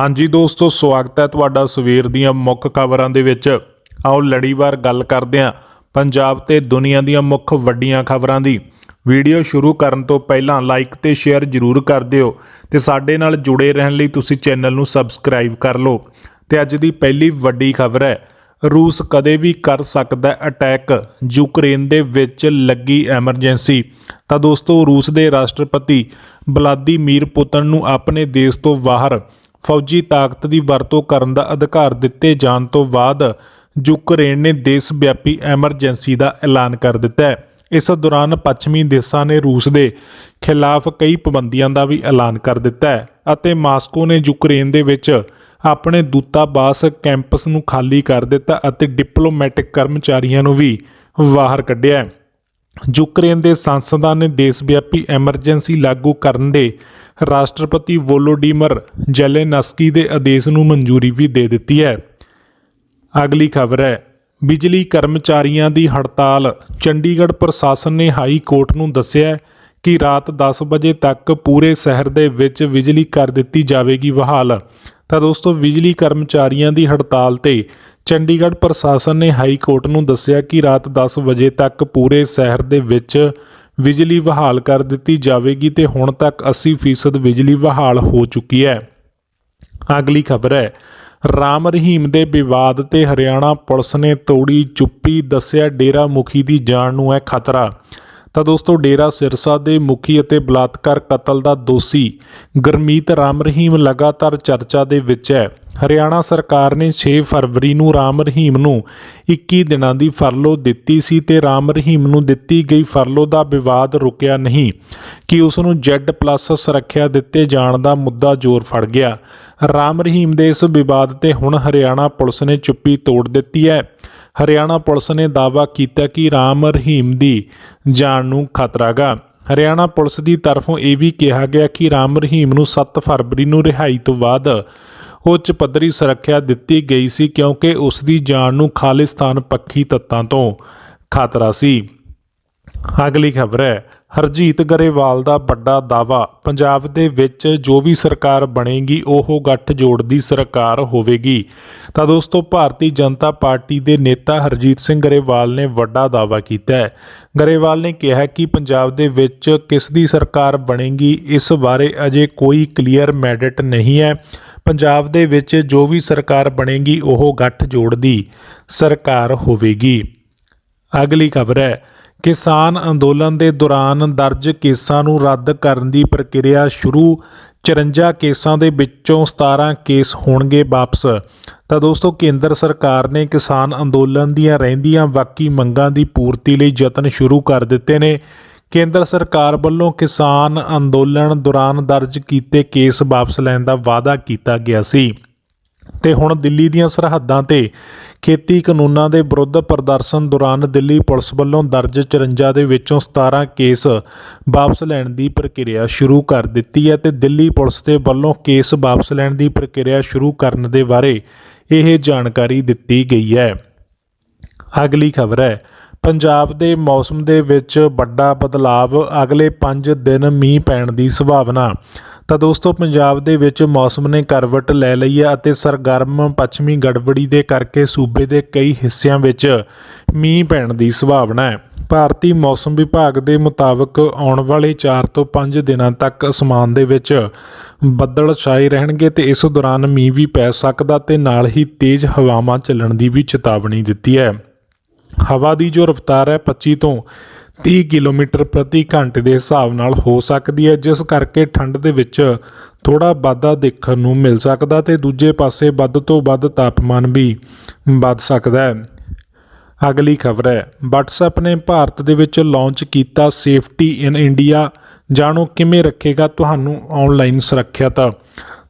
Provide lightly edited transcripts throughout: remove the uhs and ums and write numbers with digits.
ਹਾਂਜੀ ਦੋਸਤੋ, ਸਵਾਗਤ ਹੈ ਤੁਹਾਡਾ ਸਵੇਰ ਦੀਆਂ ਮੁੱਖ ਖਬਰਾਂ ਦੇ ਵਿੱਚ। ਆਓ ਲੜੀਵਾਰ ਗੱਲ ਕਰਦੇ ਹਾਂ ਪੰਜਾਬ ਤੇ ਦੁਨੀਆ ਦੀਆਂ ਮੁੱਖ ਵੱਡੀਆਂ ਖਬਰਾਂ ਦੀ। ਵੀਡੀਓ ਸ਼ੁਰੂ ਕਰਨ ਤੋਂ ਪਹਿਲਾਂ ਲਾਈਕ ਤੇ ਸ਼ੇਅਰ ਜ਼ਰੂਰ ਕਰ ਦਿਓ ਤੇ ਸਾਡੇ ਨਾਲ ਜੁੜੇ ਰਹਿਣ ਲਈ ਤੁਸੀਂ ਚੈਨਲ ਨੂੰ ਸਬਸਕ੍ਰਾਈਬ ਕਰ ਲਓ। ਤੇ ਅੱਜ ਦੀ ਪਹਿਲੀ ਵੱਡੀ ਖਬਰ ਹੈ, ਰੂਸ ਕਦੇ ਵੀ ਕਰ ਸਕਦਾ ਅਟੈਕ, ਯੂਕਰੇਨ ਦੇ ਵਿੱਚ ਲੱਗੀ ਐਮਰਜੈਂਸੀ। ਤਾਂ ਦੋਸਤੋ, ਰੂਸ ਦੇ ਰਾਸ਼ਟਰਪਤੀ ਵਲਾਦੀਮੀਰ ਪੁਤਿਨ ਨੂੰ ਆਪਣੇ ਦੇਸ਼ ਤੋਂ ਬਾਹਰ ਫੌਜੀ ਤਾਕਤ ਦੀ ਵਰਤੋਂ ਕਰਨ ਦਾ ਅਧਿਕਾਰ ਦਿੱਤੇ ਜਾਣ ਤੋਂ ਬਾਅਦ ਯੂਕਰੇਨ ਨੇ ਦੇਸ਼ ਵਿਆਪੀ ਐਮਰਜੈਂਸੀ ਦਾ ਐਲਾਨ ਕਰ ਦਿੱਤਾ ਹੈ। ਇਸ ਦੌਰਾਨ ਪੱਛਮੀ ਦੇਸ਼ਾਂ ਨੇ ਰੂਸ ਦੇ ਖਿਲਾਫ ਕਈ ਪਾਬੰਦੀਆਂ ਦਾ ਵੀ ਐਲਾਨ ਕਰ ਦਿੱਤਾ ਹੈ ਅਤੇ ਮਾਸਕੋ ਨੇ ਯੂਕਰੇਨ ਦੇ ਵਿੱਚ ਆਪਣੇ ਦੂਤਾਵਾਸ ਕੈਂਪਸ ਨੂੰ ਖਾਲੀ ਕਰ ਦਿੱਤਾ ਅਤੇ ਡਿਪਲੋਮੈਟਿਕ ਕਰਮਚਾਰੀਆਂ ਨੂੰ ਵੀ ਬਾਹਰ ਕੱਢਿਆ। ਯੂਕਰੇਨ ਦੇ ਸੰਸਦਾਂ ਨੇ ਦੇਸ਼ ਵਿਆਪੀ ਐਮਰਜੈਂਸੀ ਲਾਗੂ ਕਰਨ ਦੇ ਰਾਸ਼ਟਰਪਤੀ ਵੋਲੋਡੀਮਰ ਜ਼ੈਲੇਨਸਕੀ ਦੇ ਆਦੇਸ਼ ਨੂੰ ਮਨਜ਼ੂਰੀ ਵੀ ਦੇ ਦਿੱਤੀ ਹੈ। ਅਗਲੀ ਖਬਰ ਹੈ, ਬਿਜਲੀ ਕਰਮਚਾਰੀਆਂ ਦੀ ਹੜਤਾਲ। ਚੰਡੀਗੜ੍ਹ ਪ੍ਰਸ਼ਾਸਨ ਨੇ ਹਾਈ ਕੋਰਟ ਨੂੰ ਦੱਸਿਆ ਕਿ ਰਾਤ 10 ਵਜੇ ਤੱਕ ਪੂਰੇ ਸ਼ਹਿਰ ਦੇ ਵਿੱਚ ਬਿਜਲੀ ਕਰ ਦਿੱਤੀ ਜਾਵੇਗੀ ਬਹਾਲ। ਤਾਂ ਦੋਸਤੋ, ਬਿਜਲੀ ਕਰਮਚਾਰੀਆਂ ਦੀ ਹੜਤਾਲ ਤੇ ਚੰਡੀਗੜ੍ਹ ਪ੍ਰਸ਼ਾਸਨ ਨੇ ਹਾਈ ਕੋਰਟ ਨੂੰ ਦੱਸਿਆ ਕਿ ਰਾਤ 10 ਵਜੇ ਤੱਕ ਪੂਰੇ ਸ਼ਹਿਰ ਦੇ ਵਿੱਚ ਬਿਜਲੀ ਬਹਾਲ ਕਰ ਦਿੱਤੀ ਜਾਵੇਗੀ ਤੇ ਹੁਣ ਤੱਕ 80% ਬਿਜਲੀ ਬਹਾਲ ਹੋ ਚੁੱਕੀ ਹੈ। ਅਗਲੀ ਖਬਰ ਹੈ, ਰਾਮ ਰਹੀਮ ਦੇ ਵਿਵਾਦ ਤੇ ਹਰਿਆਣਾ ਪੁਲਿਸ ਨੇ ਤੋੜੀ ਚੁੱਪੀ, ਦੱਸਿਆ ਡੇਰਾ ਮੁਖੀ ਦੀ ਜਾਨ ਨੂੰ ਹੈ ਖਤਰਾ। ਤਾਂ ਦੋਸਤੋ, ਡੇਰਾ ਸਿਰਸਾ ਦੇ ਮੁਖੀ ਅਤੇ ਬਲਾਤਕਾਰ ਕਤਲ ਦਾ ਦੋਸ਼ੀ ਗੁਰਮੀਤ ਰਾਮ ਰਹੀਮ ਲਗਾਤਾਰ ਚਰਚਾ ਦੇ ਵਿੱਚ ਹੈ। ਹਰਿਆਣਾ ਸਰਕਾਰ ਨੇ 6 ਫਰਵਰੀ ਨੂੰ ਰਾਮ ਰਹੀਮ ਨੂੰ 21 ਦਿਨਾਂ ਦੀ ਫਰਲੋਹ ਦਿੱਤੀ ਸੀ ਤੇ ਰਾਮ ਰਹੀਮ ਨੂੰ ਦਿੱਤੀ ਗਈ ਫਰਲੋਹ ਦਾ ਵਿਵਾਦ ਰੁਕਿਆ ਨਹੀਂ ਕਿ ਉਸ ਨੂੰ Z+ ਸੁਰੱਖਿਆ ਦਿੱਤੇ ਜਾਣ ਦਾ ਮੁੱਦਾ ਜ਼ੋਰ ਫੜ ਗਿਆ। ਰਾਮ ਰਹੀਮ ਦੇ ਇਸ ਵਿਵਾਦ ਤੇ ਹੁਣ ਹਰਿਆਣਾ ਪੁਲਿਸ ਨੇ ਚੁੱਪੀ ਤੋੜ ਦਿੱਤੀ ਹੈ। ਹਰਿਆਣਾ ਪੁਲਿਸ ਨੇ ਦਾਅਵਾ ਕੀਤਾ ਕਿ ਰਾਮ ਰਹੀਮ ਦੀ ਜਾਨ ਨੂੰ ਖਤਰਾ ਗਾ। ਹਰਿਆਣਾ ਪੁਲਿਸ ਦੀ ਤਰਫੋਂ ਇਹ ਵੀ ਕਿਹਾ ਗਿਆ ਕਿ ਰਾਮ ਰਹੀਮ ਨੂੰ 7 ਫਰਵਰੀ ਨੂੰ ਰਿਹਾਈ ਤੋਂ ਬਾਅਦ ਉੱਚ ਪੱਧਰੀ ਸੁਰੱਖਿਆ ਦਿੱਤੀ ਗਈ ਸੀ ਕਿਉਂਕਿ ਉਸ ਦੀ ਜਾਨ ਨੂੰ ਖਾਲਿਸਤਾਨ ਪੱਖੀ ਤੱਤਾਂ ਤੋਂ ਖਤਰਾ ਸੀ। ਅਗਲੀ ਖਬਰ ਹੈ, ਹਰਜੀਤ ਗਰੇਵਾਲ ਦਾ ਵੱਡਾ ਦਾਅਵਾ। ਪੰਜਾਬ ਦੇ ਵਿੱਚ ਜੋ ਵੀ ਸਰਕਾਰ ਬਣੇਗੀ ਉਹ ਗੱਠਜੋੜ ਦੀ ਸਰਕਾਰ ਹੋਵੇਗੀ। ਤਾਂ ਦੋਸਤੋ, ਭਾਰਤੀ ਜਨਤਾ ਪਾਰਟੀ ਦੇ ਨੇਤਾ ਹਰਜੀਤ ਸਿੰਘ ਗਰੇਵਾਲ ਨੇ ਵੱਡਾ ਦਾਅਵਾ ਕੀਤਾ ਹੈ। ਗਰੇਵਾਲ ਨੇ ਕਿਹਾ ਕਿ ਪੰਜਾਬ ਦੇ ਵਿੱਚ ਕਿਸ ਦੀ ਸਰਕਾਰ ਬਣੇਗੀ ਇਸ ਬਾਰੇ ਅਜੇ ਕੋਈ ਕਲੀਅਰ ਮੈਂਡੇਟ ਨਹੀਂ ਹੈ। ਪੰਜਾਬ ਦੇ ਵਿੱਚ ਜੋ ਵੀ ਸਰਕਾਰ ਬਣੇਗੀ ਉਹ ਗੱਠਜੋੜ ਦੀ ਸਰਕਾਰ ਹੋਵੇਗੀ। ਅਗਲੀ ਖਬਰ ਹੈ, ਕਿਸਾਨ ਅੰਦੋਲਨ ਦੇ ਦੌਰਾਨ ਦਰਜ ਕੇਸਾਂ ਨੂੰ ਰੱਦ ਕਰਨ ਦੀ ਪ੍ਰਕਿਰਿਆ ਸ਼ੁਰੂ। 54 ਕੇਸਾਂ ਦੇ ਵਿੱਚੋਂ 17 ਕੇਸ ਹੋਣਗੇ ਵਾਪਸ। ਤਾਂ ਦੋਸਤੋ, ਕੇਂਦਰ ਸਰਕਾਰ ਨੇ ਕਿਸਾਨ ਅੰਦੋਲਨ ਦੀਆਂ ਰਹਿੰਦੀਆਂ ਬਾਕੀ ਮੰਗਾਂ ਦੀ ਪੂਰਤੀ ਲਈ ਯਤਨ ਸ਼ੁਰੂ ਕਰ ਦਿੱਤੇ ਨੇ। ਕੇਂਦਰ ਸਰਕਾਰ ਵੱਲੋਂ ਕਿਸਾਨ ਅੰਦੋਲਨ ਦੌਰਾਨ ਦਰਜ ਕੀਤੇ ਕੇਸ ਵਾਪਸ ਲੈਣ ਦਾ ਵਾਅਦਾ ਕੀਤਾ ਗਿਆ ਸੀ ਤੇ ਹੁਣ ਦਿੱਲੀ ਦੀਆਂ ਸਰਹੱਦਾਂ ਤੇ ਖੇਤੀ ਕਾਨੂੰਨਾਂ ਦੇ ਵਿਰੁੱਧ ਪ੍ਰਦਰਸ਼ਨ ਦੌਰਾਨ ਦਿੱਲੀ ਪੁਲਿਸ ਵੱਲੋਂ ਦਰਜ 54 ਦੇ ਵਿੱਚੋਂ 17 ਕੇਸ ਵਾਪਸ ਲੈਣ ਦੀ ਪ੍ਰਕਿਰਿਆ ਸ਼ੁਰੂ ਕਰ ਦਿੱਤੀ ਹੈ ਤੇ ਦਿੱਲੀ ਪੁਲਿਸ ਦੇ ਵੱਲੋਂ ਕੇਸ ਵਾਪਸ ਲੈਣ ਦੀ ਪ੍ਰਕਿਰਿਆ ਸ਼ੁਰੂ ਕਰਨ ਦੇ ਬਾਰੇ ਇਹ ਜਾਣਕਾਰੀ ਦਿੱਤੀ ਗਈ ਹੈ। ਅਗਲੀ ਖਬਰ ਹੈ, ਪੰਜਾਬ ਦੇ ਮੌਸਮ ਦੇ ਵਿੱਚ ਵੱਡਾ ਬਦਲਾਵ, ਅਗਲੇ 5 ਦਿਨ ਮੀਂਹ ਪੈਣ ਦੀ ਸੰਭਾਵਨਾ। ਤਾਂ ਦੋਸਤੋ, ਪੰਜਾਬ ਦੇ ਵਿੱਚ ਮੌਸਮ ਨੇ ਕਰਵਟ ਲੈ ਲਈ ਹੈ ਅਤੇ ਸਰਗਰਮ ਪੱਛਮੀ ਗੜਬੜੀ ਦੇ ਕਰਕੇ ਸੂਬੇ ਦੇ ਕਈ ਹਿੱਸਿਆਂ ਵਿੱਚ ਮੀਂਹ ਪੈਣ ਦੀ ਸੰਭਾਵਨਾ ਹੈ। ਭਾਰਤੀ ਮੌਸਮ ਵਿਭਾਗ ਦੇ ਮੁਤਾਬਕ ਆਉਣ ਵਾਲੇ 4 ਤੋਂ 5 ਦਿਨਾਂ ਤੱਕ ਅਸਮਾਨ ਦੇ ਵਿੱਚ ਬੱਦਲ ਛਾਏ ਰਹਿਣਗੇ ਤੇ ਇਸ ਦੌਰਾਨ ਮੀਂਹ ਵੀ ਪੈ ਸਕਦਾ ਤੇ ਨਾਲ ਹੀ ਤੇਜ਼ ਹਵਾਵਾਂ ਚੱਲਣ ਦੀ ਵੀ ਚੇਤਾਵਨੀ ਦਿੱਤੀ ਹੈ। ਹਵਾ ਦੀ ਜੋ ਰਫ਼ਤਾਰ ਹੈ 25 ਤੋਂ 30 ਕਿਲੋਮੀਟਰ ਪ੍ਰਤੀ ਘੰਟੇ ਦੇ ਹਿਸਾਬ ਨਾਲ ਹੋ ਸਕਦੀ ਹੈ, ਜਿਸ ਕਰਕੇ ਠੰਡ ਦੇ ਵਿੱਚ ਥੋੜ੍ਹਾ ਵਾਧਾ ਦੇਖਣ ਨੂੰ ਮਿਲ ਸਕਦਾ ਤੇ ਦੂਜੇ ਪਾਸੇ ਵੱਧ ਤੋਂ ਵੱਧ ਤਾਪਮਾਨ ਵੀ ਵੱਧ ਸਕਦਾ ਹੈ। ਅਗਲੀ ਖਬਰ ਹੈ, WhatsApp ਨੇ ਭਾਰਤ ਦੇ ਵਿੱਚ ਲਾਂਚ ਕੀਤਾ ਸੇਫਟੀ ਇਨ ਇੰਡੀਆ। ਜਾਣੋ ਕਿਵੇਂ ਰੱਖੇਗਾ ਤੁਹਾਨੂੰ ਆਨਲਾਈਨ ਸੁਰੱਖਿਅਤ।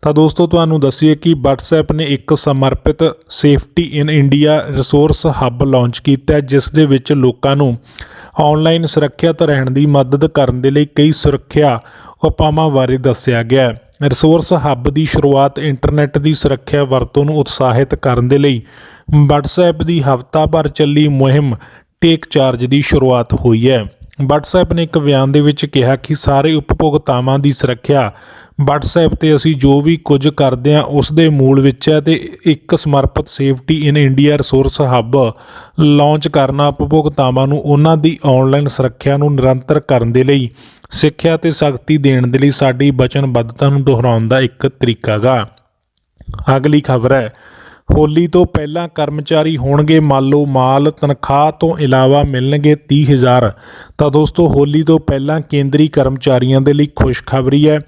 ਤਾਂ ਦੋਸਤੋ, ਤੁਹਾਨੂੰ ਦੱਸੀਏ ਕਿ WhatsApp ਨੇ ਇੱਕ ਸਮਰਪਿਤ safety in India resource hub launch ਕੀਤਾ ਜਿਸ ਦੇ ਵਿੱਚ ਲੋਕਾਂ ਨੂੰ ਆਨਲਾਈਨ ਸੁਰੱਖਿਅਤ ਰਹਿਣ ਦੀ ਮਦਦ ਕਰਨ ਦੇ ਲਈ ਕਈ ਸੁਰੱਖਿਆ ਉਪਾਵਾਂ ਬਾਰੇ ਦੱਸਿਆ ਗਿਆ ਹੈ। ਰਿਸੋਰਸ ਹੱਬ ਦੀ ਸ਼ੁਰੂਆਤ ਇੰਟਰਨੈਟ ਦੀ ਸੁਰੱਖਿਆ ਵਰਤੋਂ ਨੂੰ ਉਤਸ਼ਾਹਿਤ ਕਰਨ ਦੇ ਲਈ WhatsApp ਦੀ ਹਫ਼ਤਾ ਭਰ ਚੱਲੀ ਮੁਹਿੰਮ ਟੇਕ ਚਾਰਜ ਦੀ ਸ਼ੁਰੂਆਤ ਹੋਈ ਹੈ। WhatsApp ਨੇ ਇੱਕ ਬਿਆਨ ਦੇ ਵਿੱਚ ਕਿਹਾ ਕਿ ਸਾਰੇ ਉਪਭੋਗਤਾਵਾਂ ਦੀ ਸੁਰੱਖਿਆ WhatsApp ਤੇ ਅਸੀਂ ਜੋ ਵੀ ਕੁਝ ਕਰਦੇ ਹਾਂ ਉਸ ਦੇ ਮੂਲ ਵਿੱਚ ਹੈ ਤੇ ਇੱਕ ਸਮਰਪਿਤ safety in India resource hub launch ਕਰਨਾ ਉਪਭੋਗਤਾਵਾਂ ਨੂੰ ਉਹਨਾਂ ਦੀ ਆਨਲਾਈਨ ਸੁਰੱਖਿਆ ਨੂੰ ਨਿਰੰਤਰ ਕਰਨ ਦੇ ਲਈ ਸਿੱਖਿਆ ਤੇ ਸਖਤੀ ਦੇਣ ਦੇ ਲਈ ਸਾਡੀ ਵਚਨਬੱਧਤਾ ਨੂੰ ਦੁਹਰਾਉਣ ਦਾ ਇੱਕ ਤਰੀਕਾ ਗਾ। ਅਗਲੀ ਖਬਰ ਹੈ, ਹੋਲੀ ਤੋਂ ਪਹਿਲਾਂ ਕਰਮਚਾਰੀ ਹੋਣਗੇ ਮਾਲੋ ਮਾਲ, ਤਨਖਾਹ ਤੋਂ ਇਲਾਵਾ ਮਿਲਣਗੇ 30,000। ਤਾਂ ਦੋਸਤੋ ਹੋਲੀ ਤੋਂ ਪਹਿਲਾਂ ਕੇਂਦਰੀ ਕਰਮਚਾਰੀਆਂ ਦੇ ਲਈ ਖੁਸ਼ਖਬਰੀ ਹੈ।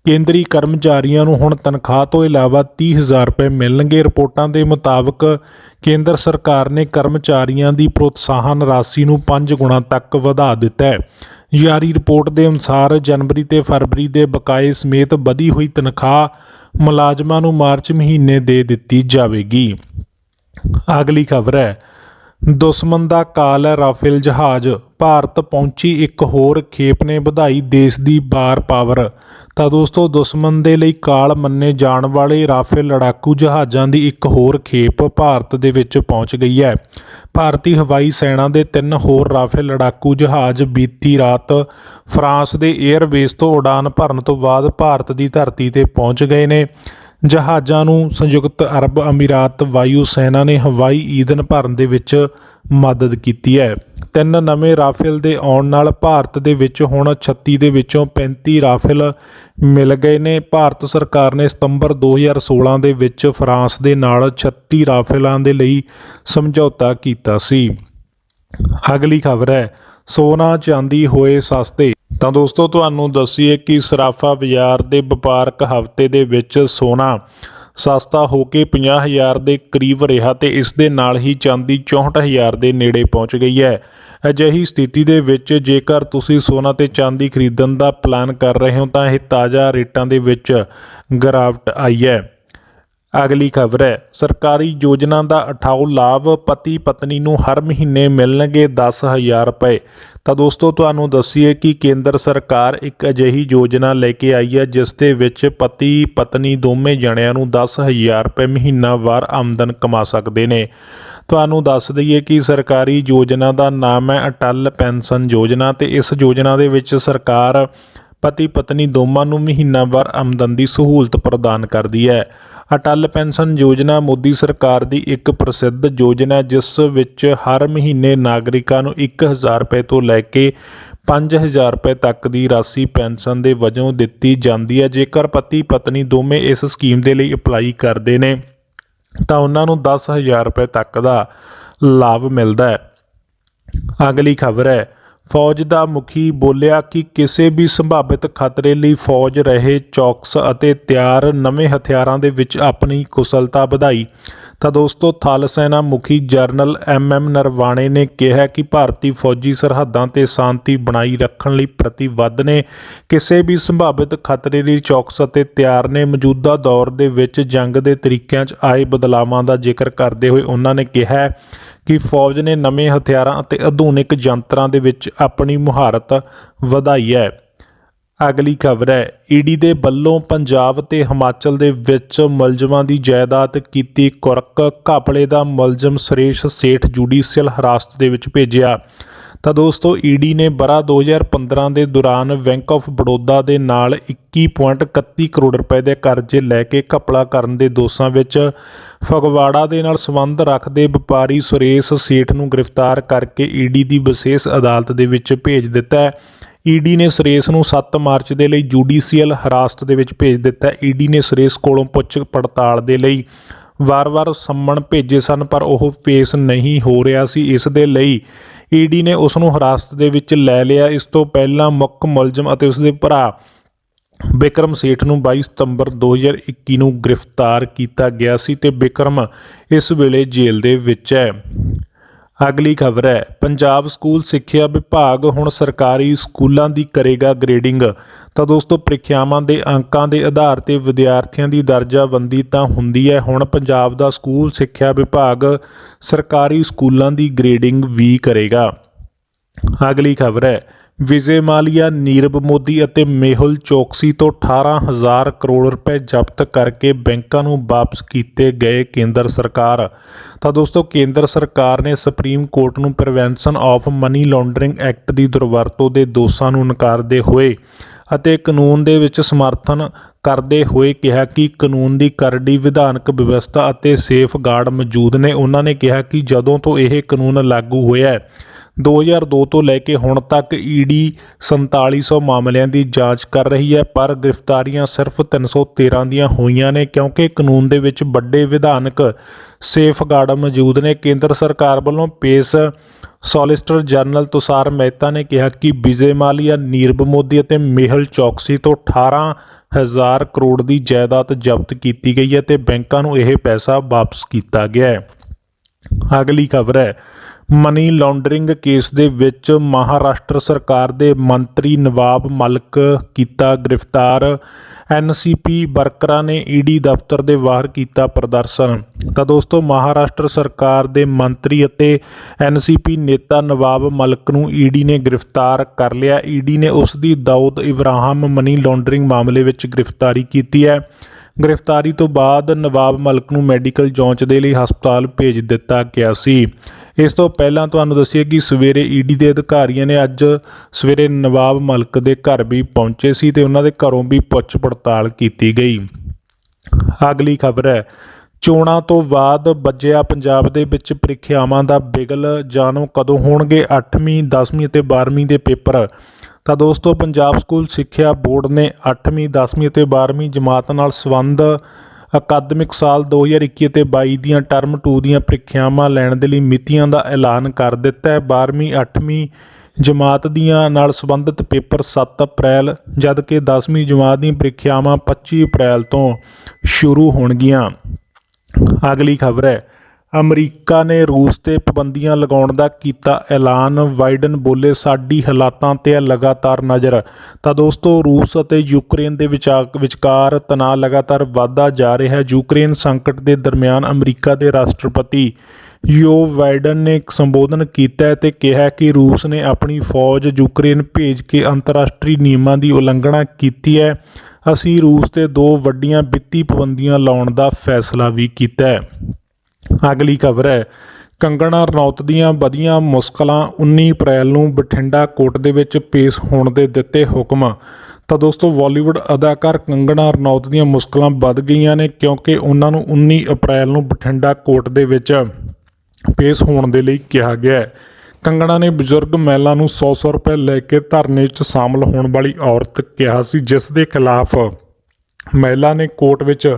ਕੇਂਦਰੀ ਕਰਮਚਾਰੀਆਂ ਨੂੰ ਹੁਣ ਤਨਖਾਹ ਤੋਂ ਇਲਾਵਾ 30,000 ਰੁਪਏ ਮਿਲਣਗੇ। ਰਿਪੋਰਟਾਂ ਦੇ ਮੁਤਾਬਕ ਕੇਂਦਰ ਸਰਕਾਰ ਨੇ ਕਰਮਚਾਰੀਆਂ ਦੀ ਪ੍ਰੋਤਸਾਹਨ ਰਾਸ਼ੀ ਨੂੰ 5 ਗੁਣਾ ਤੱਕ ਵਧਾ ਦਿੱਤਾ ਹੈ। ਜਾਰੀ ਰਿਪੋਰਟ ਦੇ ਅਨੁਸਾਰ ਜਨਵਰੀ ਤੇ ਫਰਵਰੀ ਦੇ ਬਕਾਏ ਸਮੇਤ ਵਧੀ ਹੋਈ ਤਨਖਾਹ ਮੁਲਾਜ਼ਮਾਂ ਨੂੰ ਮਾਰਚ ਮਹੀਨੇ ਦੇ ਦਿੱਤੀ ਜਾਵੇਗੀ। ਅਗਲੀ ਖਬਰ ਹੈ, ਦੁਸ਼ਮਣ ਦਾ ਕਾਲ ਹੈ ਰਾਫੇਲ ਜਹਾਜ਼, ਭਾਰਤ ਪਹੁੰਚੀ ਇੱਕ ਹੋਰ ਖੇਪ ਨੇ ਵਧਾਈ ਦੇਸ਼ ਦੀ ਵਾਰ ਪਾਵਰ। ਤਾਂ ਦੋਸਤੋ ਦੁਸ਼ਮਣ ਦੇ ਲਈ ਕਾਲ ਮੰਨੇ ਜਾਣ ਵਾਲੇ ਰਾਫੇਲ ਲੜਾਕੂ ਜਹਾਜ਼ਾਂ ਦੀ ਇੱਕ ਹੋਰ ਖੇਪ ਭਾਰਤ ਦੇ ਵਿੱਚ ਪਹੁੰਚ ਗਈ ਹੈ। ਭਾਰਤੀ ਹਵਾਈ ਸੈਨਾ ਦੇ 3 ਹੋਰ ਰਾਫੇਲ ਲੜਾਕੂ ਜਹਾਜ਼ ਬੀਤੀ ਰਾਤ ਫਰਾਂਸ ਦੇ 에ਅਰਬੇਸ ਤੋਂ ਉਡਾਨ ਭਰਨ ਤੋਂ ਬਾਅਦ ਭਾਰਤ ਦੀ ਧਰਤੀ ਤੇ ਪਹੁੰਚ ਗਏ ਨੇ। ਜਹਾਜ਼ਾਂ ਨੂੰ ਸੰਯੁਕਤ ਅਰਬ ਅਮੀਰਾਤ ਵਾਯੂ ਸੈਨਾ ਨੇ ਹਵਾਈ ਈਂਧਨ ਭਰਨ ਦੇ ਵਿੱਚ ਮਦਦ ਕੀਤੀ ਹੈ। 3 ਨਵੇਂ ਰਾਫੇਲ ਦੇ ਆਉਣ ਨਾਲ ਭਾਰਤ ਦੇ ਵਿੱਚ ਹੁਣ 36 ਦੇ ਵਿੱਚੋਂ 35 ਰਾਫੇਲ ਮਿਲ ਗਏ ਨੇ। ਭਾਰਤ ਸਰਕਾਰ ਨੇ ਸਤੰਬਰ 2016 ਦੇ ਵਿੱਚ ਫਰਾਂਸ ਦੇ ਨਾਲ 36 ਰਾਫੇਲਾਂ ਦੇ ਲਈ ਸਮਝੌਤਾ ਕੀਤਾ ਸੀ। ਅਗਲੀ ਖਬਰ ਹੈ, ਸੋਨਾ ਚਾਂਦੀ ਹੋਏ ਸਸਤੇ। ਤਾਂ ਦੋਸਤੋ ਤੁਹਾਨੂੰ ਦੱਸੀਏ ਕਿ ਸਰਾਫਾ ਬਾਜ਼ਾਰ ਦੇ ਵਪਾਰਕ ਹਫ਼ਤੇ ਦੇ ਵਿੱਚ ਸੋਨਾ ਸਸਤਾ ਹੋ ਕੇ 50,000 ਦੇ ਕਰੀਬ ਰਿਹਾ ਤੇ ਇਸ ਦੇ ਨਾਲ ਹੀ ਚਾਂਦੀ 64,000 ਦੇ ਨੇੜੇ ਪਹੁੰਚ ਗਈ ਹੈ। ਅਜਿਹੀ ਸਥਿਤੀ ਦੇ ਵਿੱਚ ਜੇਕਰ ਤੁਸੀਂ ਸੋਨਾ ਤੇ ਚਾਂਦੀ ਖਰੀਦਣ ਦਾ ਪਲਾਨ ਕਰ ਰਹੇ ਹੋ ਤਾਂ ਇਹ ਤਾਜ਼ਾ ਰੇਟਾਂ ਦੇ ਵਿੱਚ ਗਿਰਾਵਟ ਆਈ ਹੈ। ਅਗਲੀ ਖਬਰ ਹੈ, ਸਰਕਾਰੀ ਯੋਜਨਾ ਦਾ ਉਠਾਓ ਲਾਭ, ਪਤੀ ਪਤਨੀ ਨੂੰ ਹਰ ਮਹੀਨੇ ਮਿਲਣਗੇ 10,000 ਰੁਪਏ। ਤਾਂ ਦੋਸਤੋ ਤੁਹਾਨੂੰ ਦੱਸੀਏ ਕਿ ਕੇਂਦਰ ਸਰਕਾਰ ਇੱਕ ਅਜਿਹੀ ਯੋਜਨਾ ਲੈ ਕੇ ਆਈ ਹੈ ਜਿਸ ਦੇ ਵਿੱਚ ਪਤੀ ਪਤਨੀ ਦੋਵੇਂ ਜਣਿਆਂ ਨੂੰ 10,000 ਰੁਪਏ ਮਹੀਨਾਵਾਰ ਆਮਦਨ ਕਮਾ ਸਕਦੇ ਨੇ। ਤੁਹਾਨੂੰ ਦੱਸ ਦਈਏ ਕਿ ਸਰਕਾਰੀ ਯੋਜਨਾ ਦਾ ਨਾਮ ਹੈ ਅਟਲ ਪੈਨਸ਼ਨ ਯੋਜਨਾ ਤੇ ਇਸ ਯੋਜਨਾ ਦੇ ਵਿੱਚ ਸਰਕਾਰ ਪਤੀ ਪਤਨੀ ਦੋਵਾਂ ਨੂੰ ਮਹੀਨਾਵਾਰ ਆਮਦਨ ਦੀ ਸਹੂਲਤ ਪ੍ਰਦਾਨ ਕਰਦੀ ਹੈ। ਅਟਲ ਪੈਨਸ਼ਨ ਯੋਜਨਾ ਮੋਦੀ ਸਰਕਾਰ ਦੀ ਇੱਕ ਪ੍ਰਸਿੱਧ ਯੋਜਨਾ ਹੈ ਜਿਸ ਵਿੱਚ ਹਰ ਮਹੀਨੇ ਨਾਗਰਿਕਾਂ ਨੂੰ 1,000 ਰੁਪਏ ਤੋਂ ਲੈ ਕੇ 5,000 ਰੁਪਏ ਤੱਕ ਦੀ ਰਾਸ਼ੀ ਪੈਨਸ਼ਨ ਦੇ ਵਜੋਂ ਦਿੱਤੀ ਜਾਂਦੀ ਹੈ। ਜੇਕਰ ਪਤੀ ਪਤਨੀ ਦੋਵੇਂ ਇਸ ਸਕੀਮ ਦੇ ਲਈ ਅਪਲਾਈ ਕਰਦੇ ਨੇ ਤਾਂ ਉਹਨਾਂ ਨੂੰ 10,000 ਰੁਪਏ ਤੱਕ ਦਾ ਲਾਭ ਮਿਲਦਾ ਹੈ। ਅਗਲੀ ਖਬਰ ਹੈ, ਫੌਜ ਦਾ ਮੁਖੀ ਬੋਲਿਆ ਕਿ ਕਿਸੇ ਵੀ ਸੰਭਾਵਿਤ ਖਤਰੇ ਲਈ ਫੌਜ ਰਹੇ ਚੌਕਸ ਅਤੇ ਤਿਆਰ, ਨਵੇਂ ਹਥਿਆਰਾਂ ਦੇ ਵਿੱਚ ਆਪਣੀ ਕੁਸ਼ਲਤਾ ਵਧਾਈ। ਤਾਂ ਦੋਸਤੋ ਥਲ ਸੈਨਾ ਮੁਖੀ ਜਨਰਲ MM ਨਰਵਾਣੇ ਨੇ ਕਿਹਾ ਕਿ ਭਾਰਤੀ ਫੌਜੀ ਸਰਹੱਦਾਂ ਤੇ ਸ਼ਾਂਤੀ ਬਣਾਈ ਰੱਖਣ ਲਈ ਪ੍ਰਤੀਬੱਧ ਨੇ। ਕਿਸੇ ਵੀ ਸੰਭਾਵਿਤ ਖਤਰੇ ਲਈ ਚੌਕਸ ਅਤੇ ਤਿਆਰ ਨੇ। ਮੌਜੂਦਾ ਦੌਰ ਦੇ ਵਿੱਚ ਜੰਗ ਦੇ ਤਰੀਕਿਆਂ 'ਚ ਆਏ ਬਦਲਾਵਾਂ ਦਾ ਜ਼ਿਕਰ ਕਰਦੇ ਹੋਏ ਉਹਨਾਂ ਨੇ ਕਿਹਾ ਕਿ ਫੌਜ ਨੇ ਨਵੇਂ ਹਥਿਆਰਾਂ ਅਤੇ ਆਧੁਨਿਕ ਯੰਤਰਾਂ ਦੇ ਵਿੱਚ ਆਪਣੀ ਮੁਹਾਰਤ ਵਧਾਈ ਹੈ। ਅਗਲੀ ਖਬਰ ਹੈ, ਈਡੀ ਦੇ ਵੱਲੋਂ ਪੰਜਾਬ ਤੇ ਹਿਮਾਚਲ ਦੇ ਵਿੱਚ ਮੁਲਜ਼ਮਾਂ ਦੀ ਜਾਇਦਾਦ ਕੀਤੀ ਕੁਰਕ, ਘਪਲੇ ਦਾ ਮੁਲਜ਼ਮ ਸੁਰੇਸ਼ ਸੇਠ ਜੁਡੀਸ਼ੀਅਲ ਹਿਰਾਸਤ ਦੇ ਵਿੱਚ ਭੇਜਿਆ। ਤਾਂ ਦੋਸਤੋ ਈਡੀ ਨੇ ਵਰ੍ਹਾ 2015 ਦੇ ਦੌਰਾਨ ਬੈਂਕ ਆਫ ਬੜੌਦਾ ਦੇ ਨਾਲ 21.31 ਕਰੋੜ ਰੁਪਏ ਦੇ ਕਰਜ਼ੇ ਲੈ ਕੇ ਘਪਲਾ ਕਰਨ ਦੇ ਦੋਸ਼ਾਂ ਵਿੱਚ ਫਗਵਾੜਾ ਦੇ ਨਾਲ ਸੰਬੰਧ ਰੱਖਦੇ ਵਪਾਰੀ ਸੁਰੇਸ਼ ਸੇਠ ਨੂੰ ਗ੍ਰਿਫਤਾਰ ਕਰਕੇ ਈਡੀ ਦੀ ਵਿਸ਼ੇਸ਼ ਅਦਾਲਤ ਦੇ ਵਿੱਚ ਭੇਜ ਦਿੱਤਾ ਹੈ। ਈਡੀ ਨੇ ਸੁਰੇਸ਼ ਨੂੰ 7 ਮਾਰਚ ਦੇ ਲਈ ਜੁਡੀਸ਼ੀਅਲ ਹਿਰਾਸਤ ਦੇ ਵਿੱਚ ਭੇਜ ਦਿੱਤਾ। ਈਡੀ ਨੇ ਸੁਰੇਸ਼ ਕੋਲੋਂ ਪੁੱਛ ਪੜਤਾਲ ਦੇ ਲਈ ਵਾਰ-ਵਾਰ ਸੰਮਣ ਭੇਜੇ ਸਨ ਪਰ ਉਹ ਪੇਸ਼ ਨਹੀਂ ਹੋ ਰਿਹਾ ਸੀ। ਇਸ ਦੇ ਲਈ ਈਡੀ ਨੇ ਉਸ ਨੂੰ ਹਿਰਾਸਤ ਦੇ ਵਿੱਚ ਲੈ ਲਿਆ। ਇਸ ਤੋਂ ਪਹਿਲਾਂ ਮੁੱਖ ਮੁਲਜ਼ਮ ਅਤੇ ਉਸਦੇ ਭਰਾ ਬਿਕਰਮ ਸੇਠ ਨੂੰ 22 ਸਤੰਬਰ 2021 ਨੂੰ ਗ੍ਰਿਫਤਾਰ ਕੀਤਾ ਗਿਆ ਸੀ ਤੇ ਬਿਕਰਮ ਇਸ ਵੇਲੇ ਜੇਲ੍ਹ ਦੇ ਵਿੱਚ ਹੈ। ਅਗਲੀ ਖਬਰ ਹੈ, ਪੰਜਾਬ ਸਕੂਲ ਸਿੱਖਿਆ ਵਿਭਾਗ ਹੁਣ ਸਰਕਾਰੀ ਸਕੂਲਾਂ ਦੀ ਕਰੇਗਾ ਗ੍ਰੇਡਿੰਗ। ਤਾਂ ਦੋਸਤੋ ਪ੍ਰੀਖਿਆਵਾਂ ਦੇ ਅੰਕਾਂ ਦੇ ਆਧਾਰ ਤੇ ਵਿਦਿਆਰਥੀਆਂ ਦੀ ਦਰਜਾਬੰਦੀ ਤਾਂ ਹੁੰਦੀ ਹੈ, ਹੁਣ ਪੰਜਾਬ ਦਾ ਸਕੂਲ ਸਿੱਖਿਆ ਵਿਭਾਗ ਸਰਕਾਰੀ ਸਕੂਲਾਂ ਦੀ ਗ੍ਰੇਡਿੰਗ ਵੀ ਕਰੇਗਾ। ਅਗਲੀ ਖਬਰ ਹੈ, ਵਿਜੇ ਮਾਲੀਆ, ਨੀਰਵ ਮੋਦੀ ਅਤੇ ਮੇਹੁਲ ਚੋਕਸੀ ਤੋਂ 18,000 ਕਰੋੜ ਰੁਪਏ ਜ਼ਬਤ ਕਰਕੇ ਬੈਂਕਾਂ ਨੂੰ ਵਾਪਸ ਕੀਤੇ ਗਏ ਕੇਂਦਰ ਸਰਕਾਰ। ਤਾਂ ਦੋਸਤੋ ਕੇਂਦਰ ਸਰਕਾਰ ਨੇ ਸੁਪਰੀਮ ਕੋਰਟ ਨੂੰ prevention of money laundering act ਦੀ ਦੁਰਵਰਤੋਂ ਦੇ ਦੋਸ਼ਾਂ ਨੂੰ ਨਕਾਰਦੇ ਹੋਏ ਅਤੇ ਕਾਨੂੰਨ ਦੇ ਵਿੱਚ ਸਮਰਥਨ ਕਰਦੇ ਹੋਏ ਕਿਹਾ ਕਿ ਕਾਨੂੰਨ ਦੀ ਕਰੜੀ ਵਿਧਾਨਕ ਵਿਵਸਥਾ ਅਤੇ ਸੇਫਗਾਰਡ ਮੌਜੂਦ ਨੇ। ਉਹਨਾਂ ਨੇ ਕਿਹਾ ਕਿ ਜਦੋਂ ਤੋਂ ਇਹ ਕਾਨੂੰਨ ਲਾਗੂ ਹੋਇਆ ਹੈ 2002 ਤੋਂ ਲੈ ਕੇ ਹੁਣ ਤੱਕ ਈਡੀ 4700 ਮਾਮਲਿਆਂ ਦੀ ਜਾਂਚ ਕਰ ਰਹੀ ਹੈ, ਪਰ ਗ੍ਰਿਫਤਾਰੀਆਂ ਸਿਰਫ 313 ਦੀਆਂ ਹੋਈਆਂ ਨੇ ਕਿਉਂਕਿ ਕਾਨੂੰਨ ਦੇ ਵਿੱਚ ਵੱਡੇ ਵਿਧਾਨਕ ਸੇਫਗਾਰਡ ਮੌਜੂਦ ਨੇ। ਕੇਂਦਰ ਸਰਕਾਰ ਵੱਲੋਂ ਪੇਸ਼ ਸੋਲਿਸਿਟਰ ਜਨਰਲ ਤੁਸ਼ਾਰ ਮਹਿਤਾ ਨੇ ਕਿਹਾ ਕਿ ਵਿਜੇ ਮਾਲੀਆ, ਨੀਰਵ ਮੋਦੀ ਅਤੇ ਮੇਹੁਲ ਚੌਕਸੀ ਤੋਂ 18,000 ਕਰੋੜ ਦੀ ਜਾਇਦਾਦ ਜ਼ਬਤ ਕੀਤੀ ਗਈ ਹੈ ਤੇ ਬੈਂਕਾਂ ਨੂੰ ਇਹ ਪੈਸਾ ਵਾਪਸ ਕੀਤਾ ਗਿਆ ਹੈ। ਅਗਲੀ ਖਬਰ ਹੈ, ਮਨੀ ਲਾਂਡਰਿੰਗ ਕੇਸ ਦੇ ਵਿੱਚ ਮਹਾਰਾਸ਼ਟਰ ਸਰਕਾਰ ਦੇ ਮੰਤਰੀ ਨਵਾਬ ਮਲਿਕ ਕੀਤਾ ਗ੍ਰਿਫਤਾਰ। ਐਨਸੀਪੀ ਵਰਕਰਾਂ ਨੇ ਈਡੀ ਦਫ਼ਤਰ ਦੇ ਬਾਹਰ ਕੀਤਾ ਪ੍ਰਦਰਸ਼ਨ। ਤਾਂ ਦੋਸਤੋ, ਮਹਾਰਾਸ਼ਟਰ ਸਰਕਾਰ ਦੇ ਮੰਤਰੀ ਅਤੇ ਐਨਸੀਪੀ ਨੇਤਾ ਨਵਾਬ ਮਲਿਕ ਨੂੰ ਈਡੀ ਨੇ ਗ੍ਰਿਫਤਾਰ ਕਰ ਲਿਆ। ਈਡੀ ਨੇ ਉਸ ਦੀ ਦਾਊਦ ਇਬਰਾਹਿਮ ਮਨੀ ਲਾਂਡਰਿੰਗ ਮਾਮਲੇ ਵਿੱਚ ਗ੍ਰਿਫਤਾਰੀ ਕੀਤੀ ਹੈ। ਗ੍ਰਿਫਤਾਰੀ ਤੋਂ ਬਾਅਦ ਨਵਾਬ ਮਲਿਕ ਨੂੰ ਮੈਡੀਕਲ ਜਾਂਚ ਦੇ ਲਈ ਹਸਪਤਾਲ ਭੇਜ ਦਿੱਤਾ ਗਿਆ ਸੀ। ਇਸ ਤੋਂ ਪਹਿਲਾਂ ਤੁਹਾਨੂੰ ਦੱਸੀਏ ਕਿ ਸਵੇਰੇ ਈਡੀ ਦੇ ਅਧਿਕਾਰੀਆਂ ਨੇ ਅੱਜ ਸਵੇਰੇ ਨਵਾਬ ਮਲਿਕ ਦੇ ਘਰ ਵੀ ਪਹੁੰਚੇ ਸੀ ਤੇ ਉਹਨਾਂ ਦੇ ਘਰੋਂ ਵੀ ਪੁੱਛ ਪੜਤਾਲ ਕੀਤੀ ਗਈ। ਅਗਲੀ ਖਬਰ ਹੈ, ਚੋਣਾਂ ਤੋਂ ਬਾਅਦ ਵੱਜਿਆ ਪੰਜਾਬ ਦੇ ਵਿੱਚ ਪ੍ਰੀਖਿਆਵਾਂ ਦਾ ਬਿਗਲ। ਜਾਣੋ ਕਦੋਂ ਹੋਣਗੇ 8ਵੀਂ 10ਵੀਂ ਅਤੇ 12ਵੀਂ ਦੇ ਪੇਪਰ। ਤਾਂ ਦੋਸਤੋ, ਪੰਜਾਬ ਸਕੂਲ ਸਿੱਖਿਆ ਬੋਰਡ ਨੇ 8ਵੀਂ 10ਵੀਂ ਅਤੇ 12ਵੀਂ ਜਮਾਤ ਨਾਲ ਸੰਬੰਧ ਅਕਾਦਮਿਕ ਸਾਲ 2021 ਅਤੇ 22 ਦੀਆਂ ਟਰਮ 2 ਦੀਆਂ ਪ੍ਰੀਖਿਆਵਾਂ ਲੈਣ ਦੇ ਲਈ ਮਿਤੀਆਂ ਦਾ ਐਲਾਨ ਕਰ ਦਿੱਤਾ ਹੈ। 12ਵੀਂ 8ਵੀਂ ਜਮਾਤ ਦੀਆਂ ਨਾਲ ਸੰਬੰਧਿਤ ਪੇਪਰ 7 ਅਪ੍ਰੈਲ ਜਦਕਿ 10ਵੀਂ ਜਮਾਤ ਦੀਆਂ ਪ੍ਰੀਖਿਆਵਾਂ 25 ਅਪ੍ਰੈਲ ਤੋਂ ਸ਼ੁਰੂ ਹੋਣਗੀਆਂ। ਅਗਲੀ ਖਬਰ ਹੈ, ਅਮਰੀਕਾ ਨੇ ਰੂਸ ਤੇ ਪਾਬੰਦੀਆਂ ਲਗਾਉਣ ਦਾ ਕੀਤਾ ਐਲਾਨ। ਬਾਈਡਨ ਬੋਲੇ ਸਾਡੀ ਹਾਲਾਤਾਂ ਤੇ ਲਗਾਤਾਰ ਨਜ਼ਰ। ਤਾਂ ਦੋਸਤੋ, ਰੂਸ ਅਤੇ ਯੂਕਰੇਨ ਦੇ ਵਿਚਕਾਰ ਤਣਾਅ ਲਗਾਤਾਰ ਵਧਦਾ ਜਾ ਰਿਹਾ ਹੈ। ਯੂਕਰੇਨ ਸੰਕਟ ਦੇ ਦਰਮਿਆਨ ਅਮਰੀਕਾ ਦੇ ਰਾਸ਼ਟਰਪਤੀ ਜੋ ਬਾਈਡਨ ਨੇ ਇੱਕ ਸੰਬੋਧਨ ਕੀਤਾ ਹੈ ਤੇ ਕਿਹਾ ਕਿ ਰੂਸ ਨੇ ਆਪਣੀ ਫੌਜ ਯੂਕਰੇਨ ਭੇਜ ਕੇ ਅੰਤਰਰਾਸ਼ਟਰੀ ਨਿਯਮਾਂ ਦੀ ਉਲੰਘਣਾ ਕੀਤੀ ਹੈ। ਅਸੀਂ ਰੂਸ ਤੇ 2 ਵੱਡੀਆਂ ਵਿੱਤੀ ਪਾਬੰਦੀਆਂ ਲਾਉਣ ਦਾ ਫੈਸਲਾ ਵੀ ਕੀਤਾ ਹੈ। ਅਗਲੀ ਖਬਰ ਹੈ, ਕੰਗਣਾ ਰਣੌਤ ਦੀਆਂ ਵਧੀਆਂ ਮੁਸ਼ਕਲਾਂ। 19 ਅਪ੍ਰੈਲ ਨੂੰ ਬਠਿੰਡਾ ਕੋਰਟ ਦੇ ਵਿੱਚ ਪੇਸ਼ ਹੋਣ ਦੇ ਦਿੱਤੇ ਹੁਕਮ। ਤਾਂ ਦੋਸਤੋ, ਬਾਲੀਵੁੱਡ ਅਦਾਕਾਰ ਕੰਗਣਾ ਰਣੌਤ ਦੀਆਂ ਮੁਸ਼ਕਲਾਂ ਵੱਧ ਗਈਆਂ ਨੇ ਕਿਉਂਕਿ ਉਹਨਾਂ ਨੂੰ 19 ਅਪ੍ਰੈਲ ਨੂੰ ਬਠਿੰਡਾ ਕੋਰਟ ਦੇ ਵਿੱਚ ਪੇਸ਼ ਹੋਣ ਦੇ ਲਈ ਕਿਹਾ ਗਿਆ ਹੈ। ਕੰਗਣਾ ਨੇ ਬਜ਼ੁਰਗ ਮਹਿਲਾ ਨੂੰ 100 ਰੁਪਏ ਲੈ ਕੇ ਧਰਨੇ 'ਚ ਸ਼ਾਮਲ ਹੋਣ ਵਾਲੀ ਔਰਤ ਕਿਹਾ ਸੀ, ਜਿਸ ਦੇ ਖਿਲਾਫ ਮਹਿਲਾ ਨੇ ਕੋਰਟ ਵਿੱਚ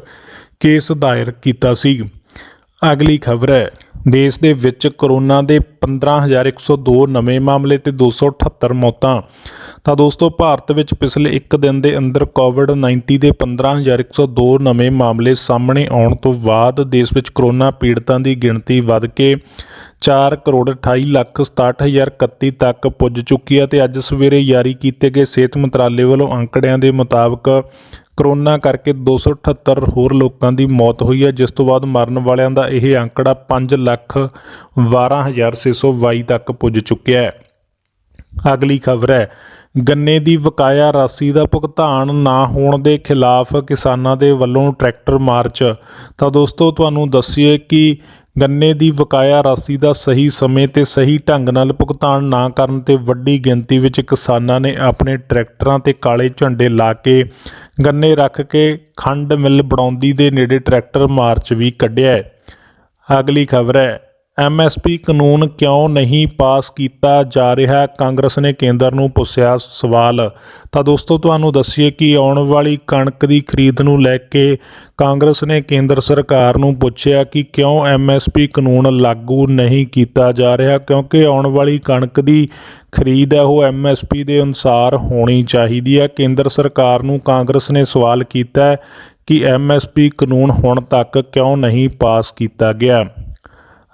ਕੇਸ ਦਾਇਰ ਕੀਤਾ ਸੀ। ਅਗਲੀ ਖਬਰ ਹੈ, ਦੇਸ਼ ਦੇ ਵਿੱਚ ਕਰੋਨਾ ਦੇ 15,102 ਨਵੇਂ ਮਾਮਲੇ ਤੇ 278 ਮੌਤਾਂ। ਤਾਂ ਦੋਸਤੋ, ਭਾਰਤ ਵਿੱਚ ਪਿਛਲੇ ਇੱਕ ਦਿਨ ਦੇ ਅੰਦਰ ਕੋਵਿਡ-19 ਦੇ 15,102 ਨਵੇਂ ਮਾਮਲੇ ਸਾਹਮਣੇ ਆਉਣ ਤੋਂ ਬਾਅਦ ਦੇਸ਼ ਵਿੱਚ ਕਰੋਨਾ ਪੀੜਤਾਂ ਦੀ ਗਿਣਤੀ ਵੱਧ ਕੇ 4,28,67,031 ਤੱਕ ਪੁੱਜ ਚੁੱਕੀ ਹੈ ਤੇ ਅੱਜ ਸਵੇਰੇ ਜਾਰੀ ਕੀਤੇ ਗਏ ਸਿਹਤ ਮੰਤਰਾਲੇ ਵੱਲੋਂ ਅੰਕੜਿਆਂ ਦੇ ਮੁਤਾਬਕ ਕਰੋਨਾ ਕਰਕੇ 278 ਹੋਰ ਲੋਕਾਂ ਦੀ ਮੌਤ ਹੋਈ ਹੈ, ਜਿਸ ਤੋਂ ਬਾਅਦ ਮਰਨ ਵਾਲਿਆਂ ਦਾ ਇਹ ਅੰਕੜਾ 5,12,622 ਤੱਕ ਪੁੱਜ ਚੁੱਕਿਆ ਹੈ। ਅਗਲੀ ਖਬਰ ਹੈ, ਗੰਨੇ ਦੀ ਬਕਾਇਆ ਰਾਸ਼ੀ ਦਾ ਭੁਗਤਾਨ ਨਾ ਹੋਣ ਦੇ ਖਿਲਾਫ ਕਿਸਾਨਾਂ ਦੇ ਵੱਲੋਂ ਟਰੈਕਟਰ ਮਾਰਚ। ਤਾਂ ਦੋਸਤੋ, ਤੁਹਾਨੂੰ ਦੱਸੀਏ ਕਿ ਗੰਨੇ ਦੀ ਬਕਾਇਆ ਰਾਸ਼ੀ ਦਾ ਸਹੀ ਸਮੇਂ ਤੇ ਸਹੀ ਢੰਗ ਨਾਲ ਭੁਗਤਾਨ ਨਾ ਕਰਨ ਤੇ ਵੱਡੀ ਗਿਣਤੀ ਵਿੱਚ ਕਿਸਾਨਾਂ ਨੇ ਆਪਣੇ ਟਰੈਕਟਰਾਂ ਤੇ ਕਾਲੇ ਝੰਡੇ ਲਾ ਕੇ ਗੰਨੇ ਰੱਖ ਕੇ ਖੰਡ ਮਿੱਲ ਬਣਾਉਂਦੀ ਦੇ ਨੇੜੇ ਟਰੈਕਟਰ ਮਾਰਚ ਵੀ ਕੱਢਿਆ ਹੈ। ਅਗਲੀ ਖਬਰ ਹੈ, ਐਮਐਸਪੀ ਕਾਨੂੰਨ ਕਿਉਂ ਨਹੀਂ ਪਾਸ ਕੀਤਾ ਜਾ ਰਿਹਾ? ਕਾਂਗਰਸ ਨੇ ਕੇਂਦਰ ਨੂੰ ਪੁੱਛਿਆ ਸਵਾਲ। ਤਾਂ ਦੋਸਤੋ, ਤੁਹਾਨੂੰ ਦੱਸੀਏ ਕਿ ਆਉਣ ਵਾਲੀ ਕਣਕ ਦੀ ਖਰੀਦ ਨੂੰ ਲੈ ਕੇ ਕਾਂਗਰਸ ਨੇ ਕੇਂਦਰ ਸਰਕਾਰ ਨੂੰ ਪੁੱਛਿਆ ਕਿ ਕਿਉਂ ਐਮਐਸਪੀ ਕਾਨੂੰਨ ਲਾਗੂ ਨਹੀਂ ਕੀਤਾ ਜਾ ਰਿਹਾ, ਕਿਉਂਕਿ ਆਉਣ ਵਾਲੀ ਕਣਕ ਦੀ ਖਰੀਦ ਹੈ ਉਹ ਐਮਐਸਪੀ ਦੇ ਅਨੁਸਾਰ ਹੋਣੀ ਚਾਹੀਦੀ ਹੈ। ਕੇਂਦਰ ਸਰਕਾਰ ਨੂੰ ਕਾਂਗਰਸ ਨੇ ਸਵਾਲ ਕੀਤਾ ਹੈ ਕਿ ਐਮਐਸਪੀ ਕਾਨੂੰਨ ਹੁਣ ਤੱਕ ਕਿਉਂ ਨਹੀਂ ਪਾਸ ਕੀਤਾ ਗਿਆ।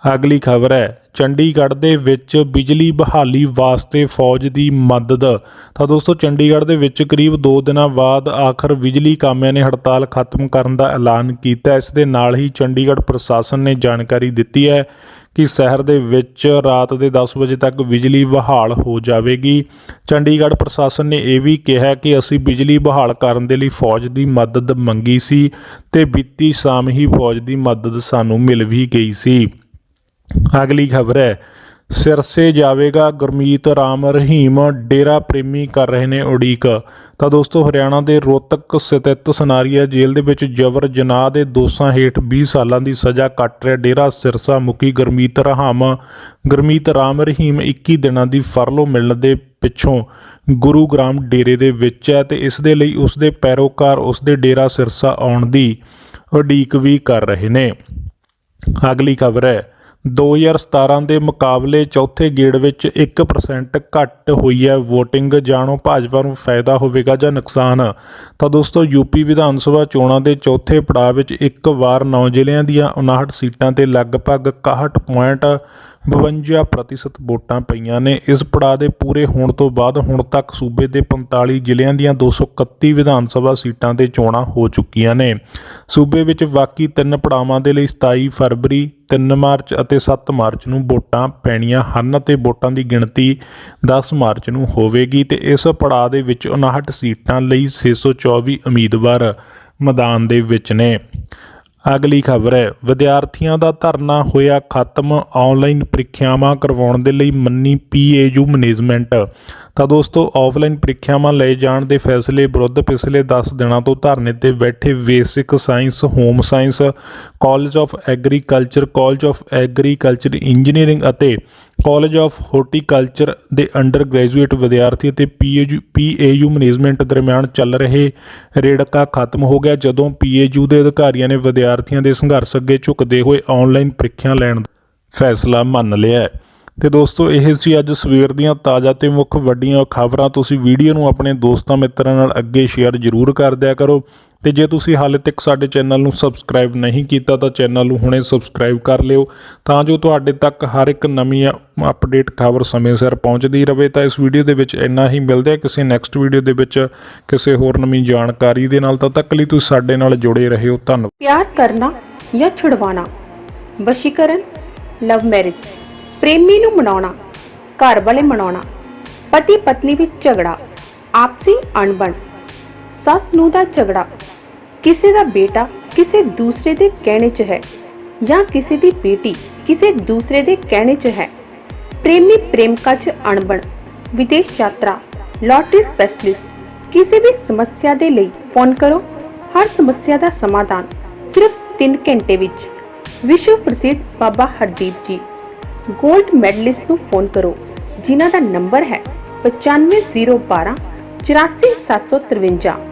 ਅਗਲੀ ਖਬਰ ਹੈ, ਚੰਡੀਗੜ੍ਹ ਦੇ ਵਿੱਚ ਬਿਜਲੀ ਬਹਾਲੀ ਵਾਸਤੇ ਫੌਜ ਦੀ ਮਦਦ। ਤਾਂ ਦੋਸਤੋ, ਚੰਡੀਗੜ੍ਹ ਦੇ ਵਿੱਚ ਕਰੀਬ 2 ਦਿਨਾਂ ਬਾਅਦ ਆਖਰ ਬਿਜਲੀ ਕਾਮਿਆਂ ਨੇ ਹੜਤਾਲ ਖਤਮ ਕਰਨ ਦਾ ਐਲਾਨ ਕੀਤਾ। ਇਸ ਦੇ ਨਾਲ ਹੀ ਚੰਡੀਗੜ੍ਹ ਪ੍ਰਸ਼ਾਸਨ ਨੇ ਜਾਣਕਾਰੀ ਦਿੱਤੀ ਹੈ ਕਿ ਸ਼ਹਿਰ ਦੇ ਵਿੱਚ ਰਾਤ ਦੇ 10 ਵਜੇ ਤੱਕ ਬਿਜਲੀ ਬਹਾਲ ਹੋ ਜਾਵੇਗੀ। ਚੰਡੀਗੜ੍ਹ ਪ੍ਰਸ਼ਾਸਨ ਨੇ ਇਹ ਵੀ ਕਿਹਾ ਕਿ ਅਸੀਂ ਬਿਜਲੀ ਬਹਾਲ ਕਰਨ ਦੇ ਲਈ ਫੌਜ ਦੀ ਮਦਦ ਮੰਗੀ ਸੀ ਤੇ ਬੀਤੀ ਸ਼ਾਮ ਹੀ ਫੌਜ ਦੀ ਮਦਦ ਸਾਨੂੰ ਮਿਲ ਵੀ ਗਈ ਸੀ। ਅਗਲੀ ਖਬਰ ਹੈ, ਸਿਰਸੇ ਜਾਵੇਗਾ ਗੁਰਮੀਤ ਰਾਮ ਰਹੀਮ, ਡੇਰਾ ਪ੍ਰੇਮੀ ਕਰ ਰਹੇ ਨੇ ਉਡੀਕ। ਤਾਂ ਦੋਸਤੋ ਹਰਿਆਣਾ ਦੇ ਰੋਹਤਕ ਸਥਿਤ ਸਨਾਰੀਆ ਜੇਲ੍ਹ ਦੇ ਵਿੱਚ ਜਬਰ ਜਨਾਹ ਦੇ ਦੋਸ਼ਾਂ ਹੇਠ 20 ਸਾਲਾਂ ਦੀ ਸਜ਼ਾ ਕੱਟ ਰਿਹਾ ਡੇਰਾ ਸਿਰਸਾ ਮੁਖੀ ਗੁਰਮੀਤ ਰਾਮ ਰਹੀਮ 21 ਦਿਨਾਂ ਦੀ ਫਰਲੋ ਮਿਲਣ ਦੇ ਪਿੱਛੋਂ ਗੁਰੂਗ੍ਰਾਮ ਡੇਰੇ ਦੇ ਵਿੱਚ ਹੈ ਤੇ ਇਸ ਦੇ ਲਈ ਉਸ ਦੇ ਪੈਰੋਕਾਰ ਉਸ ਦੇ ਡੇਰਾ ਸਿਰਸਾ ਆਉਣ ਦੀ ਉਡੀਕ ਵੀ ਕਰ ਰਹੇ ਨੇ। ਅਗਲੀ ਖਬਰ ਹੈ 2017 ਦੇ ਮੁਕਾਬਲੇ ਚੌਥੇ ਗੇੜ ਵਿੱਚ 1% ਘੱਟ ਹੋਈ ਹੈ ਵੋਟਿੰਗ, ਜਾਣੋ ਭਾਜਪਾ ਨੂੰ ਫਾਇਦਾ ਹੋਵੇਗਾ ਜਾਂ ਨੁਕਸਾਨ। ਤਾਂ ਦੋਸਤੋ ਯੂਪੀ ਵਿਧਾਨ ਸਭਾ ਚੋਣਾਂ ਦੇ ਚੌਥੇ ਪੜਾਅ ਵਿੱਚ ਇੱਕ ਵਾਰ 9 ਜ਼ਿਲ੍ਹਿਆਂ ਦੀਆਂ 59 ਸੀਟਾਂ ਤੇ ਲਗਭਗ 61.52% ਵੋਟਾਂ ਪਈਆਂ ਨੇ। ਇਸ ਪੜਾਅ ਦੇ ਪੂਰੇ ਹੋਣ ਤੋਂ ਬਾਅਦ ਹੁਣ ਤੱਕ ਸੂਬੇ ਦੇ 45 ਜ਼ਿਲ੍ਹਿਆਂ ਦੀਆਂ 231 ਵਿਧਾਨ ਸਭਾ ਸੀਟਾਂ ਤੇ ਚੋਣਾਂ ਹੋ ਚੁੱਕੀਆਂ ਨੇ। ਸੂਬੇ ਵਿੱਚ ਬਾਕੀ 3 ਪੜਾਵਾਂ ਦੇ ਲਈ 27 ਫਰਵਰੀ 3 ਮਾਰਚ ਅਤੇ 7 ਮਾਰਚ ਨੂੰ ਵੋਟਾਂ ਪੈਣੀਆਂ ਹਨ ਤੇ ਵੋਟਾਂ ਦੀ ਗਿਣਤੀ 10 ਮਾਰਚ ਨੂੰ ਹੋਵੇਗੀ ਤੇ ਇਸ ਪੜਾਅ ਦੇ ਵਿੱਚ 59 ਸੀਟਾਂ ਲਈ 624 ਉਮੀਦਵਾਰ ਮੈਦਾਨ ਦੇ ਵਿੱਚ ਨੇ। ਅਗਲੀ ਖਬਰ ਹੈ ਵਿਦਿਆਰਥੀਆਂ ਦਾ ਧਰਨਾ ਹੋਇਆ ਖਤਮ, ਆਨਲਾਈਨ ਪ੍ਰੀਖਿਆਵਾਂ ਕਰਵਾਉਣ ਦੇ ਲਈ ਮੰਨੀ PAU ਮੈਨੇਜਮੈਂਟ। ਤਾਂ ਦੋਸਤੋ ਆਫਲਾਈਨ ਪ੍ਰੀਖਿਆਵਾਂ ਲਏ ਜਾਣ ਦੇ ਫੈਸਲੇ ਵਿਰੁੱਧ ਪਿਛਲੇ 10 ਦਿਨਾਂ ਤੋਂ ਧਰਨੇ ਤੇ ਬੈਠੇ basic science, home science, college of agriculture engineering ਅਤੇ ਕਾਲਜ ਆਫ ਹਾਰਟੀਕਲਚਰ ਦੇ ਅੰਡਰ ਗ੍ਰੈਜੂਏਟ ਵਿਦਿਆਰਥੀ ਅਤੇ PAU ਮੈਨੇਜਮੈਂਟ ਦਰਮਿਆਨ ਚੱਲ ਰਹੇ ਰੇੜਕਾ ਖਤਮ ਹੋ ਗਿਆ ਜਦੋਂ PAU ਦੇ ਅਧਿਕਾਰੀਆਂ ਨੇ ਵਿਦਿਆਰਥੀਆਂ ਦੇ ਸੰਘਰਸ਼ ਅੱਗੇ ਝੁਕਦੇ ਹੋਏ ਆਨਲਾਈਨ ਪ੍ਰੀਖਿਆ ਲੈਣ ਦਾ ਫੈਸਲਾ ਮੰਨ ਲਿਆ ਹੈ। ਤੇ ਦੋਸਤੋ ਇਹ ਸੀ ਅੱਜ ਸਵੇਰ ਦੀਆਂ ਤਾਜ਼ਾ ਤੇ ਮੁੱਖ ਵੱਡੀਆਂ ਖਬਰਾਂ। ਤੁਸੀਂ ਵੀਡੀਓ ਨੂੰ ਆਪਣੇ ਦੋਸਤਾਂ ਮਿੱਤਰਾਂ ਨਾਲ ਅੱਗੇ ਸ਼ੇਅਰ ਜ਼ਰੂਰ ਕਰ ਦਿਆ ਕਰੋ ਤੇ ਜੇ ਤੁਸੀਂ ਹਾਲੇ ਤੱਕ ਸਾਡੇ ਚੈਨਲ ਨੂੰ ਸਬਸਕ੍ਰਾਈਬ ਨਹੀਂ ਕੀਤਾ ਤਾਂ ਚੈਨਲ ਨੂੰ ਹੁਣੇ ਸਬਸਕ੍ਰਾਈਬ ਕਰ ਲਿਓ ਤਾਂ ਜੋ ਤੁਹਾਡੇ ਤੱਕ ਹਰ ਇੱਕ ਨਵੀਂ ਅਪਡੇਟ ਖਬਰ ਸਮੇਂ ਸਿਰ ਪਹੁੰਚਦੀ ਰਹੇ। ਤਾਂ ਇਸ ਵੀਡੀਓ ਦੇ ਵਿੱਚ ਇੰਨਾ ਹੀ, ਮਿਲਦੇ ਆ ਕਿਸੇ ਨੈਕਸਟ ਵੀਡੀਓ ਦੇ ਵਿੱਚ ਕਿਸੇ ਹੋਰ ਨਵੀਂ ਜਾਣਕਾਰੀ ਦੇ ਨਾਲ। ਤਦ ਤੱਕ ਲਈ ਤੁਸੀਂ ਸਾਡੇ ਨਾਲ ਜੁੜੇ ਰਹਿਓ। ਧੰਨਵਾਦ। प्यार करना या छुड़वाना, वशीकरण, लव मैरिज, प्रेमी नूं मनाउणा, घर वाले मनाउणा, पति पत्नी विच झगड़ा, आपसी अणबण, सस नूं दा झगड़ा, किसी दा बेटा किसी दूसरे दे कहने च है या किसी दी बेटी किसी दूसरे दे कहने च है, प्रेमी प्रेमिका च अणबण, विदेश यात्रा, लॉटरी स्पैशलिस्ट, किसी भी समस्या दे लई फोन करो। हर समस्या दा समाधान सिर्फ 3 घंटे विच। विश्व प्रसिद्ध बाबा हरदीप जी गोल्ड मैडलिस्ट नूं फोन करो जिन्हां दा नंबर है 95 012 84 753।